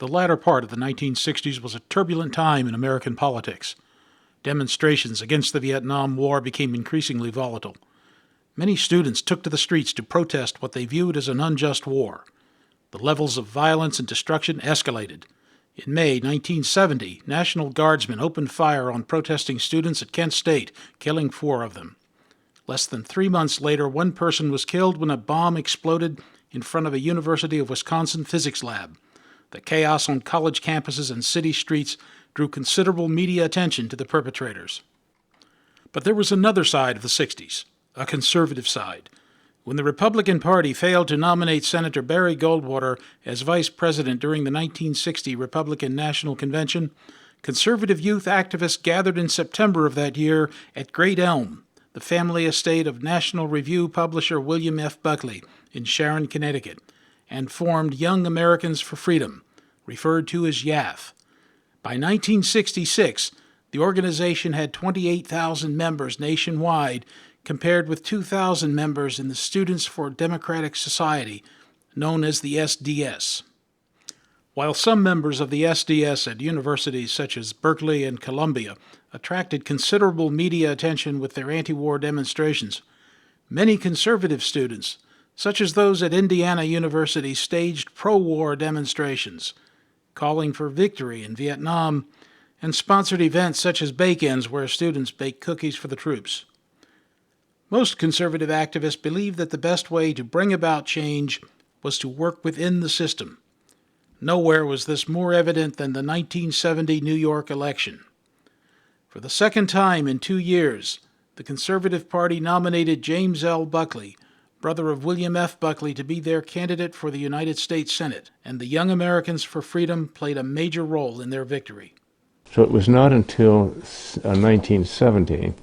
The latter part of the 1960s was a turbulent time in American politics. Demonstrations against the Vietnam War became increasingly volatile. Many students took to the streets to protest what they viewed as an unjust war. The levels of violence and destruction escalated. In May 1970, National Guardsmen opened fire on protesting students at Kent State, killing 4 of them. Less than 3 months later, 1 person was killed when a bomb exploded in front of a University of Wisconsin physics lab. The chaos on college campuses and city streets drew considerable media attention to the perpetrators. But there was another side of the 60s, a conservative side. When the Republican Party failed to nominate Senator Barry Goldwater as vice president during the 1960 Republican National Convention, conservative youth activists gathered in September of that year at Great Elm, the family estate of National Review publisher William F. Buckley in Sharon, Connecticut, and formed Young Americans for Freedom, referred to as YAF. By 1966, the organization had 28,000 members nationwide, compared with 2,000 members in the Students for Democratic Society, known as the SDS. While some members of the SDS at universities such as Berkeley and Columbia attracted considerable media attention with their anti-war demonstrations, many conservative students, such as those at Indiana University, staged pro-war demonstrations, calling for victory in Vietnam, and sponsored events such as bake-ins where students bake cookies for the troops. Most conservative activists believed that the best way to bring about change was to work within the system. Nowhere was this more evident than the 1970 New York election. For the second time in 2 years, the Conservative Party nominated James L. Buckley, brother of William F. Buckley, to be their candidate for the United States Senate, and the Young Americans for Freedom played a major role in their victory. So it was not until 1970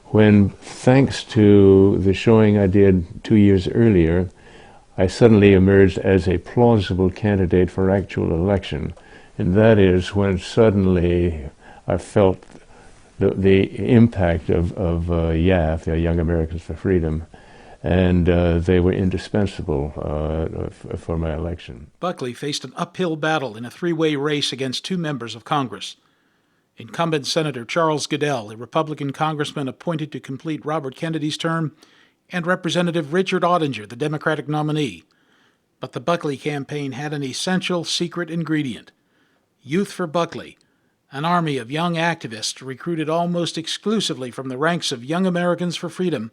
when, thanks to the showing I did 2 years earlier, I suddenly emerged as a plausible candidate for actual election. And that is when suddenly I felt the impact of YAF, the Young Americans for Freedom, and they were indispensable for my election. Buckley faced an uphill battle in a 3-way race against 2 members of Congress. Incumbent Senator Charles Goodell, a Republican congressman appointed to complete Robert Kennedy's term, and Representative Richard Ottinger, the Democratic nominee. But the Buckley campaign had an essential secret ingredient: Youth for Buckley, an army of young activists recruited almost exclusively from the ranks of Young Americans for Freedom,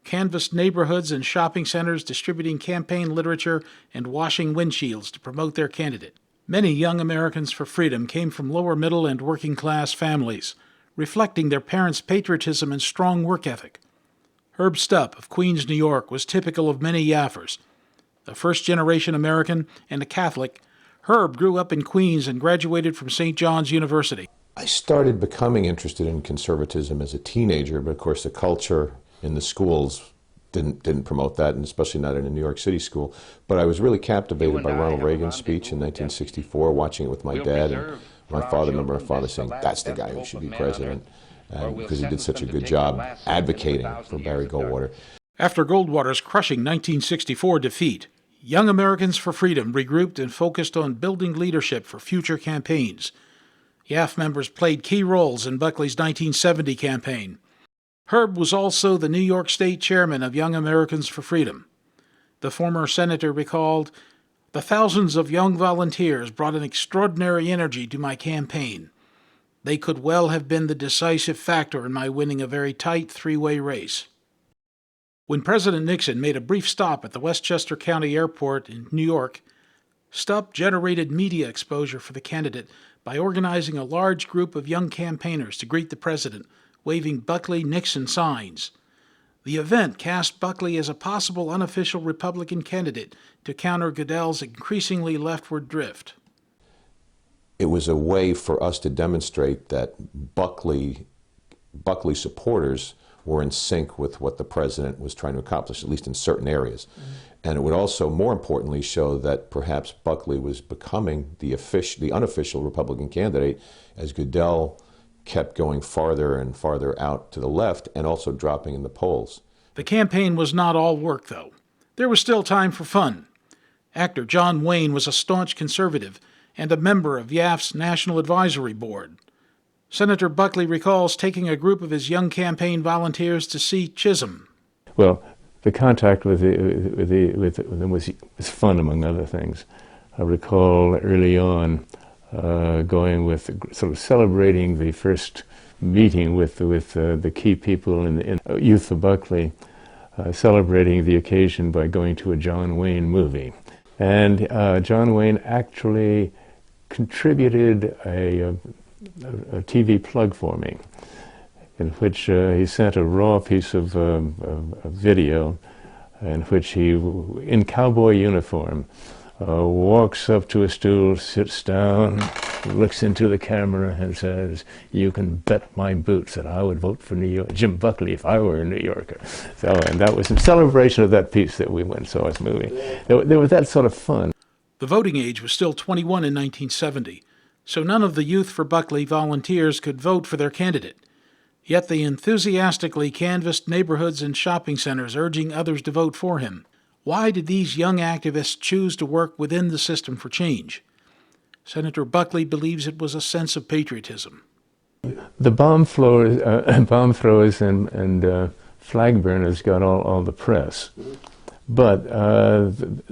canvassed neighborhoods and shopping centers distributing campaign literature and washing windshields to promote their candidate. Many Young Americans for Freedom came from lower middle and working class families, reflecting their parents' patriotism and strong work ethic. Herb Stupp of Queens, New York, was typical of many Yaffers. A first-generation American and a Catholic, Herb grew up in Queens and graduated from St. John's University. I started becoming interested in conservatism as a teenager, but of course the culture in the schools didn't promote that, and especially not in a New York City school. But I was really captivated by Ronald Reagan's speech in 1964, watching it with my dad and my father. I remember my father saying, "That's the guy who should be president," because he did such a good job advocating for Barry Goldwater. After Goldwater's crushing 1964 defeat, Young Americans for Freedom regrouped and focused on building leadership for future campaigns. YAF members played key roles in Buckley's 1970 campaign. Herb was also the New York State chairman of Young Americans for Freedom. The former senator recalled, "The thousands of young volunteers brought an extraordinary energy to my campaign. They could well have been the decisive factor in my winning a very tight 3-way race." When President Nixon made a brief stop at the Westchester County Airport in New York, Stupp generated media exposure for the candidate by organizing a large group of young campaigners to greet the president, waving Buckley-Nixon signs. The event cast Buckley as a possible unofficial Republican candidate to counter Goodell's increasingly leftward drift. It was a way for us to demonstrate that Buckley supporters were in sync with what the president was trying to accomplish, at least in certain areas. And it would also, more importantly, show that perhaps Buckley was becoming the unofficial Republican candidate as Goodell kept going farther and farther out to the left and also dropping in the polls. The campaign was not all work, though. There was still time for fun. Actor John Wayne was a staunch conservative, and a member of YAF's National Advisory Board. Senator Buckley recalls taking a group of his young campaign volunteers to see Chisholm. Well, the contact with them was fun, among other things. I recall early on going with, sort of celebrating the first meeting with the key people in Youth of Buckley, celebrating the occasion by going to a John Wayne movie. And John Wayne actually contributed a TV plug for me, in which he sent a raw piece of video in which he, in cowboy uniform, walks up to a stool, sits down, looks into the camera and says, "You can bet my boots that I would vote for Jim Buckley if I were a New Yorker." So, and that was in celebration of that piece that we went and saw his movie. There was that sort of fun. The voting age was still 21 in 1970, so none of the Youth for Buckley volunteers could vote for their candidate. Yet they enthusiastically canvassed neighborhoods and shopping centers, urging others to vote for him. Why did these young activists choose to work within the system for change? Senator Buckley believes it was a sense of patriotism. The bomb throwers and flag burners got all the press. But the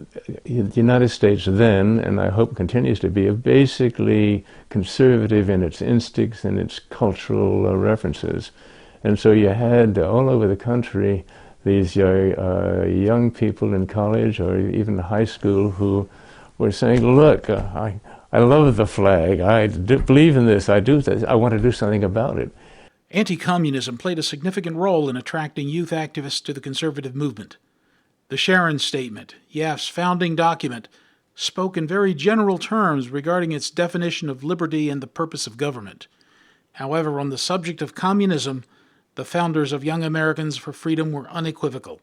United States then, and I hope continues to be, basically conservative in its instincts and its cultural references. And so you had all over the country these young people in college or even high school who were saying, "Look, I love the flag. I believe in this. I do this. I want to do something about it." Anti-communism played a significant role in attracting youth activists to the conservative movement. The Sharon Statement, YAF's founding document, spoke in very general terms regarding its definition of liberty and the purpose of government. However, on the subject of communism, the founders of Young Americans for Freedom were unequivocal.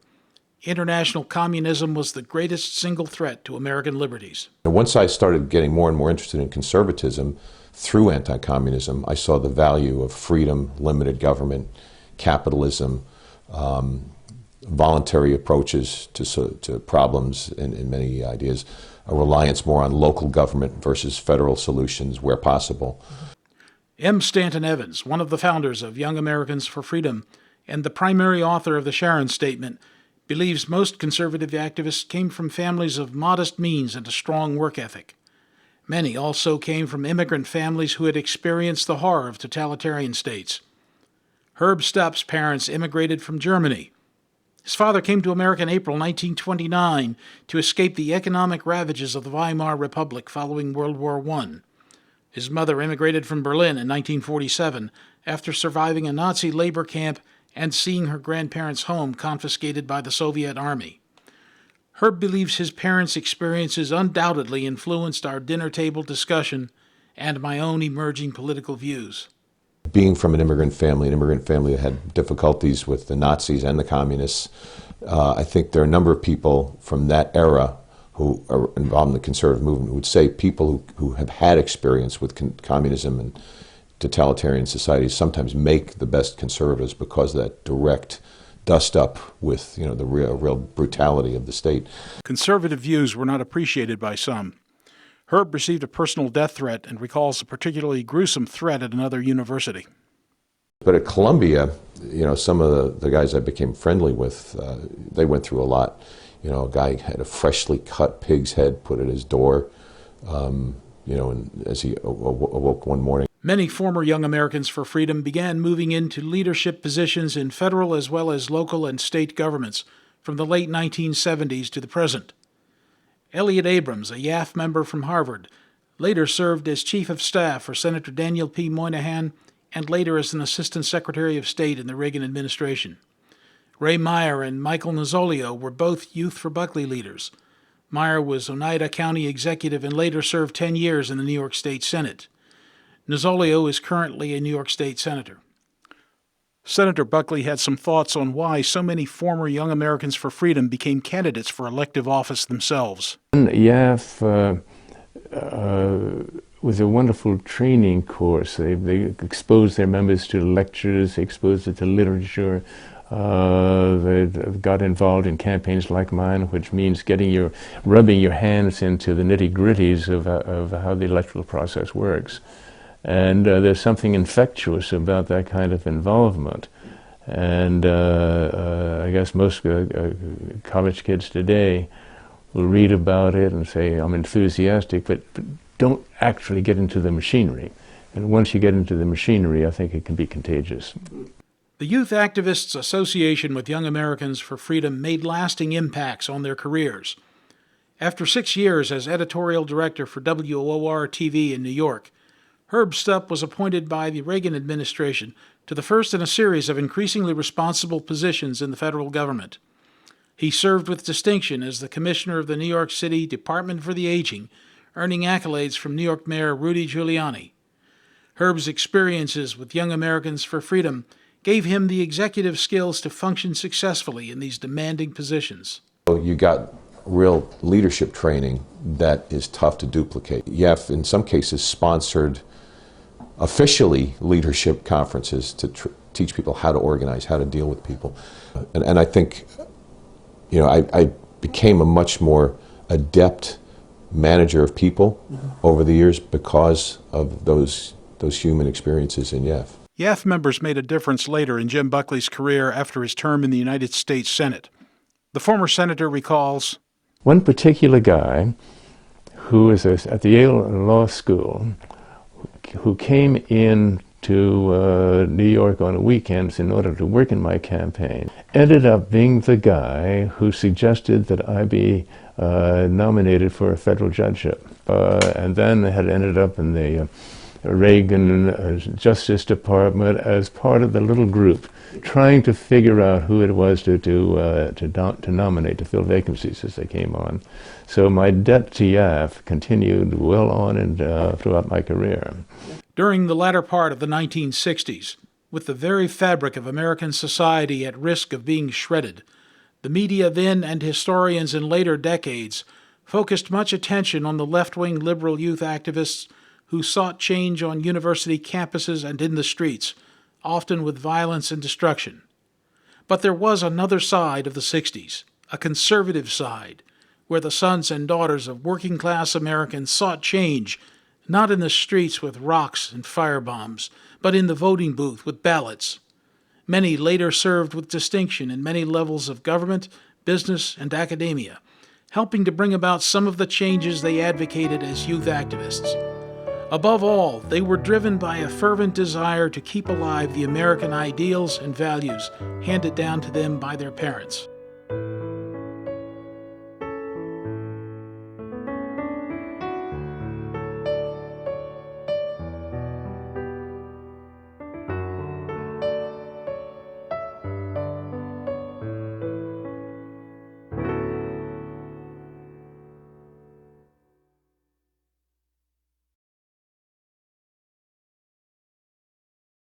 International communism was the greatest single threat to American liberties. Once I started getting more and more interested in conservatism through anti-communism, I saw the value of freedom, limited government, capitalism, voluntary approaches to problems in many ideas, a reliance more on local government versus federal solutions where possible. M. Stanton Evans, one of the founders of Young Americans for Freedom and the primary author of the Sharon Statement, believes most conservative activists came from families of modest means and a strong work ethic. Many also came from immigrant families who had experienced the horror of totalitarian states. Herb Stupp's parents immigrated from Germany. His father came to America in April 1929 to escape the economic ravages of the Weimar Republic following World War I. His mother immigrated from Berlin in 1947 after surviving a Nazi labor camp and seeing her grandparents' home confiscated by the Soviet Army. Herb believes his parents' experiences undoubtedly influenced our dinner table discussion and my own emerging political views. Being from an immigrant family that had difficulties with the Nazis and the communists, I think there are a number of people from that era who are involved in the conservative movement who would say people who have had experience with communism and totalitarian societies sometimes make the best conservatives because of that direct dust up with the real brutality of the state. Conservative views were not appreciated by some. Herb received a personal death threat and recalls a particularly gruesome threat at another university. But at Columbia, some of the guys I became friendly with, they went through a lot. A guy had a freshly cut pig's head put at his door, and as he awoke one morning. Many former Young Americans for Freedom began moving into leadership positions in federal as well as local and state governments from the late 1970s to the present. Elliott Abrams, a YAF member from Harvard, later served as Chief of Staff for Senator Daniel P. Moynihan and later as an Assistant Secretary of State in the Reagan administration. Ray Meyer and Michael Nozzolio were both Youth for Buckley leaders. Meyer was Oneida County executive and later served 10 years in the New York State Senate. Nozzolio is currently a New York State Senator. Senator Buckley had some thoughts on why so many former Young Americans for Freedom became candidates for elective office themselves. YAF was a wonderful training course. They exposed their members to lectures, they exposed it to literature, They got involved in campaigns like mine, which means rubbing your hands into the nitty-gritties of how the electoral process works. And there's something infectious about that kind of involvement. And I guess most college kids today will read about it and say, I'm enthusiastic, but don't actually get into the machinery. And once you get into the machinery, I think it can be contagious. The Youth Activists Association with Young Americans for Freedom made lasting impacts on their careers. After 6 years as editorial director for WOR-TV in New York, Herb Stupp was appointed by the Reagan administration to the first in a series of increasingly responsible positions in the federal government. He served with distinction as the commissioner of the New York City Department for the Aging, earning accolades from New York Mayor Rudy Giuliani. Herb's experiences with Young Americans for Freedom gave him the executive skills to function successfully in these demanding positions. You got real leadership training that is tough to duplicate. YEF, in some cases, sponsored officially leadership conferences to teach people how to organize, how to deal with people. And I think, you know, I became a much more adept manager of people over the years because of those human experiences in YEF. YEF members made a difference later in Jim Buckley's career after his term in the United States Senate. The former senator recalls, one particular guy who was at the Yale Law School, who came in to New York on weekends in order to work in my campaign, ended up being the guy who suggested that I be nominated for a federal judgeship. And then had ended up in the Reagan Justice Department as part of the little group trying to figure out who it was to nominate, to fill vacancies as they came on. So my debt to YAF continued well on and throughout my career. during the latter part of the 1960s, with the very fabric of American society at risk of being shredded, the media then and historians in later decades focused much attention on the left-wing liberal youth activists who sought change on university campuses and in the streets, often with violence and destruction. But there was another side of the 60s, a conservative side, where the sons and daughters of working-class Americans sought change, not in the streets with rocks and firebombs, but in the voting booth with ballots. Many later served with distinction in many levels of government, business, and academia, helping to bring about some of the changes they advocated as youth activists. Above all, they were driven by a fervent desire to keep alive the American ideals and values handed down to them by their parents.